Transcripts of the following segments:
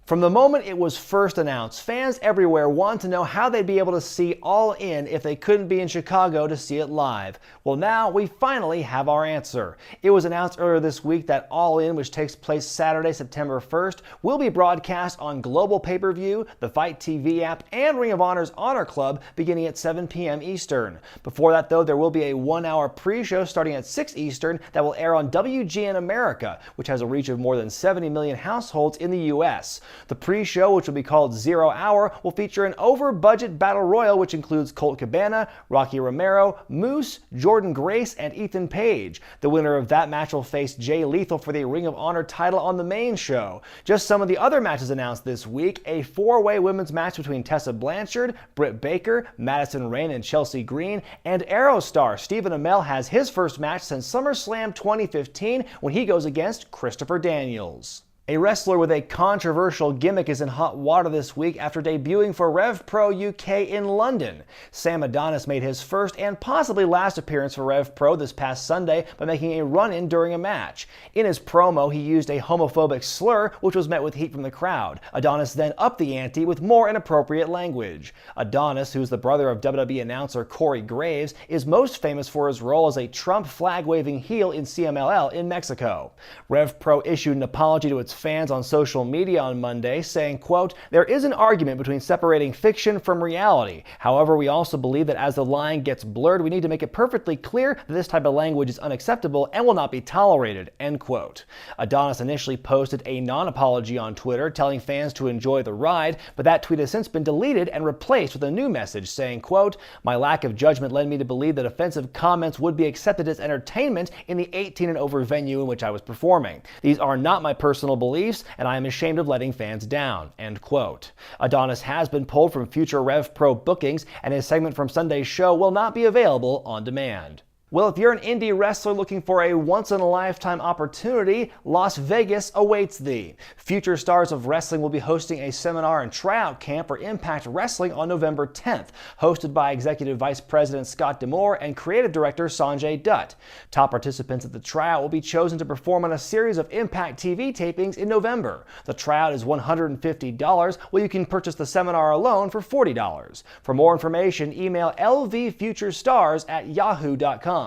From the moment it was first announced, fans everywhere wanted to know how they'd be able to see All In if they couldn't be in Chicago to see it live. Well, now we finally have our answer. It was announced earlier this week that All In, which takes place Saturday, September 1st, will be broadcast on Global Pay-Per-View, the Fight TV app, and Ring of Honor's Honor Club beginning at 7 p.m. Eastern. Before that, though, there will be a 1-hour pre-show starting at 6 Eastern that will air on WGN America, which has a reach of more than 70 million households in the U.S. The pre-show, which will be called 0 Hour, will feature an over-budget battle royal which includes Colt Cabana, Rocky Romero, Moose, Jordan Grace, and Ethan Page. The winner of that match will face Jay Lethal for the Ring of Honor title on the main show. Just some of the other matches announced this week: a 4-way women's match between Tessa Blanchard, Britt Baker, Madison Rayne, and Chelsea Green, and Aerostar Stephen Amell has his first match since SummerSlam 2015 when he goes against Christopher Daniels. A wrestler with a controversial gimmick is in hot water this week after debuting for Rev Pro UK in London. Sam Adonis made his first and possibly last appearance for Rev Pro this past Sunday by making a run-in during a match. In his promo, he used a homophobic slur, which was met with heat from the crowd. Adonis then upped the ante with more inappropriate language. Adonis, who's the brother of WWE announcer Corey Graves, is most famous for his role as a Trump flag-waving heel in CMLL in Mexico. Rev Pro issued an apology to its fans on social media on Monday, saying, quote, "There is an argument between separating fiction from reality. However, we also believe that as the line gets blurred, we need to make it perfectly clear that this type of language is unacceptable and will not be tolerated," end quote. Adonis initially posted a non-apology on Twitter, telling fans to enjoy the ride, but that tweet has since been deleted and replaced with a new message saying, quote, "My lack of judgment led me to believe that offensive comments would be accepted as entertainment in the 18 and over venue in which I was performing. These are not my personal beliefs, and I am ashamed of letting fans down," end quote. Adonis has been pulled from future Rev Pro bookings, and his segment from Sunday's show will not be available on demand. Well, if you're an indie wrestler looking for a once-in-a-lifetime opportunity, Las Vegas awaits thee. Future stars of wrestling will be hosting a seminar and tryout camp for Impact Wrestling on November 10th, hosted by Executive Vice President Scott D'Amore and Creative Director Sanjay Dutt. Top participants at the tryout will be chosen to perform on a series of Impact TV tapings in November. The tryout is $150, while you can purchase the seminar alone for $40. For more information, email lvfuturestars@yahoo.com.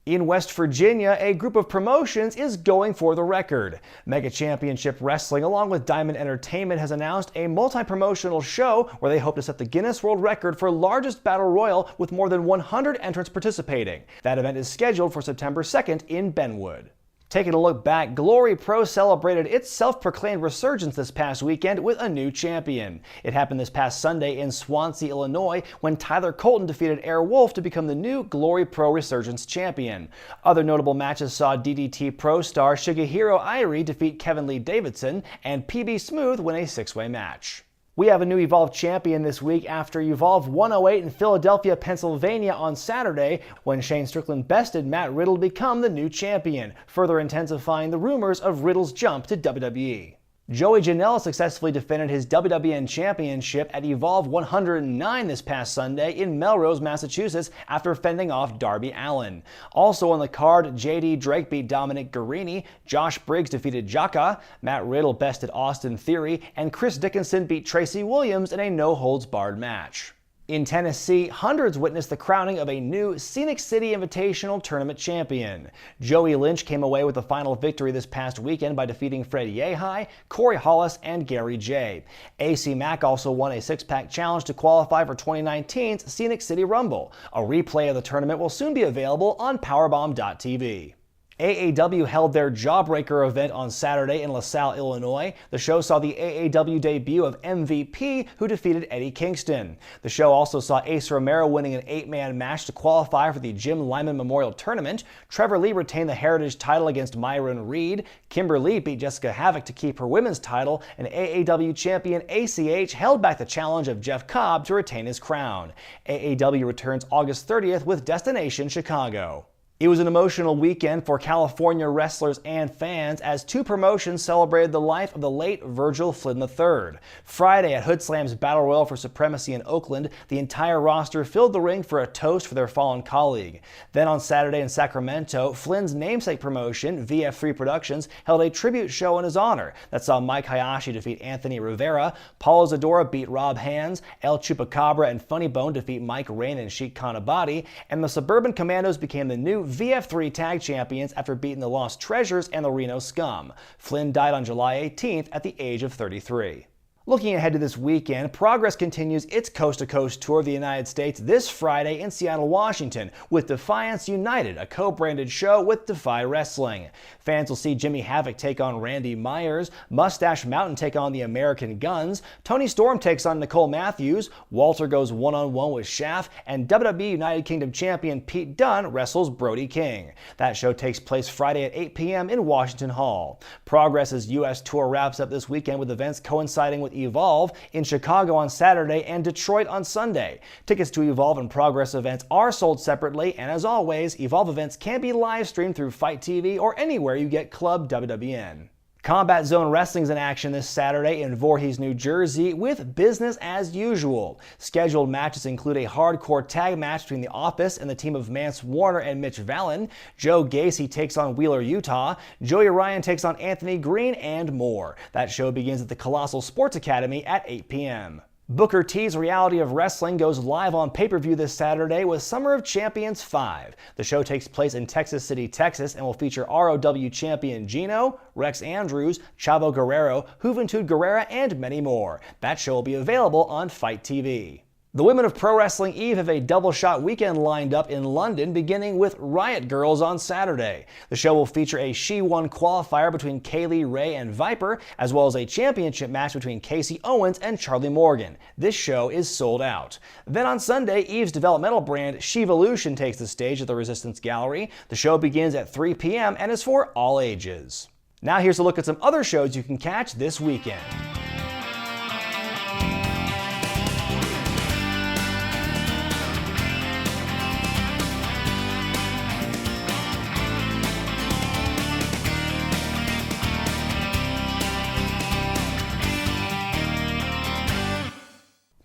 In West Virginia, a group of promotions is going for the record. Mega Championship Wrestling, along with Diamond Entertainment, has announced a multi-promotional show where they hope to set the Guinness World Record for largest battle royal with more than 100 entrants participating. That event is scheduled for September 2nd in Benwood. Taking a look back, Glory Pro celebrated its self-proclaimed resurgence this past weekend with a new champion. It happened this past Sunday in Swansea, Illinois, when Tyler Colton defeated Airwolf to become the new Glory Pro Resurgence champion. Other notable matches saw DDT Pro star Shigehiro Irie defeat Kevin Lee Davidson, and PB Smooth win a 6-way match. We have a new Evolve champion this week after Evolve 108 in Philadelphia, Pennsylvania on Saturday, when Shane Strickland bested Matt Riddle to become the new champion, further intensifying the rumors of Riddle's jump to WWE. Joey Janela successfully defended his WWN Championship at Evolve 109 this past Sunday in Melrose, Massachusetts after fending off Darby Allin. Also on the card, JD Drake beat Dominic Guarini, Josh Briggs defeated Jaka, Matt Riddle bested Austin Theory, and Chris Dickinson beat Tracy Williams in a no-holds-barred match. In Tennessee, hundreds witnessed the crowning of a new Scenic City Invitational Tournament champion. Joey Lynch came away with the final victory this past weekend by defeating Fred Yehai, Corey Hollis, and Gary J. AC Mack also won a 6-pack challenge to qualify for 2019's Scenic City Rumble. A replay of the tournament will soon be available on Powerbomb.tv. AAW held their Jawbreaker event on Saturday in LaSalle, Illinois. The show saw the AAW debut of MVP, who defeated Eddie Kingston. The show also saw Ace Romero winning an 8-man match to qualify for the Jim Lyman Memorial Tournament. Trevor Lee retained the Heritage title against Myron Reed. Kimber Lee beat Jessica Havoc to keep her women's title, and AAW champion ACH held back the challenge of Jeff Cobb to retain his crown. AAW returns August 30th with Destination Chicago. It was an emotional weekend for California wrestlers and fans as two promotions celebrated the life of the late Virgil Flynn III. Friday at Hood Slam's Battle Royal for Supremacy in Oakland, the entire roster filled the ring for a toast for their fallen colleague. Then on Saturday in Sacramento, Flynn's namesake promotion, VF3 Productions, held a tribute show in his honor that saw Mike Hayashi defeat Anthony Rivera, Paulo Zadora beat Rob Hands, El Chupacabra and Funny Bone defeat Mike Rain and Sheik Kanabati, and the Suburban Commandos became the new VF3 Tag Champions after beating the Lost Treasures and the Reno Scum. Flynn died on July 18th at the age of 33. Looking ahead to this weekend, Progress continues its coast-to-coast tour of the United States this Friday in Seattle, Washington, with Defiance United, a co-branded show with Defy Wrestling. Fans will see Jimmy Havoc take on Randy Myers, Mustache Mountain take on the American Guns, Tony Storm takes on Nicole Matthews, Walter goes one-on-one with Shaft, and WWE United Kingdom champion Pete Dunne wrestles Brody King. That show takes place Friday at 8 p.m. in Washington Hall. Progress's U.S. tour wraps up this weekend with events coinciding with Evolve in Chicago on Saturday and Detroit on Sunday. Tickets to Evolve and Progress events are sold separately, and as always, Evolve events can be live streamed through Fight TV or anywhere you get Club WWN. Combat Zone Wrestling's in action this Saturday in Voorhees, New Jersey with business as usual. Scheduled matches include a hardcore tag match between The Office and the team of Mance Warner and Mitch Vallon. Joe Gacy takes on Wheeler, Utah. Joey Ryan takes on Anthony Green, and more. That show begins at the Colossal Sports Academy at 8 p.m. Booker T's Reality of Wrestling goes live on pay-per-view this Saturday with Summer of Champions 5. The show takes place in Texas City, Texas, and will feature ROW champion Gino, Rex Andrews, Chavo Guerrero, Juventud Guerrera, and many more. That show will be available on Fight TV. The women of Pro Wrestling Eve have a double-shot weekend lined up in London, beginning with Riot Girls on Saturday. The show will feature a She-1 qualifier between Kaylee Ray and Viper, as well as a championship match between Casey Owens and Charlie Morgan. This show is sold out. Then on Sunday, Eve's developmental brand Shevolution takes the stage at the Resistance Gallery. The show begins at 3 p.m. and is for all ages. Now here's a look at some other shows you can catch this weekend.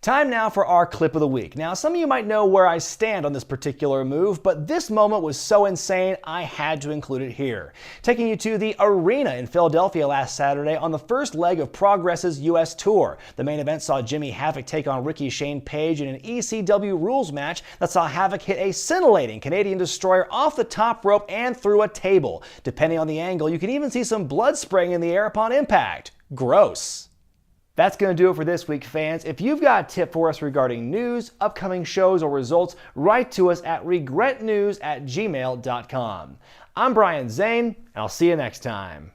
Time now for our clip of the week. Now, some of you might know where I stand on this particular move, but this moment was so insane I had to include it here. Taking you to the Arena in Philadelphia last Saturday on the first leg of Progress's U.S. tour. The main event saw Jimmy Havoc take on Ricky Shane Page in an ECW rules match that saw Havoc hit a scintillating Canadian Destroyer off the top rope and through a table. Depending on the angle, you can even see some blood spraying in the air upon impact. Gross. That's going to do it for this week, fans. If you've got a tip for us regarding news, upcoming shows, or results, write to us at regretnews@gmail.com. I'm Brian Zane, and I'll see you next time.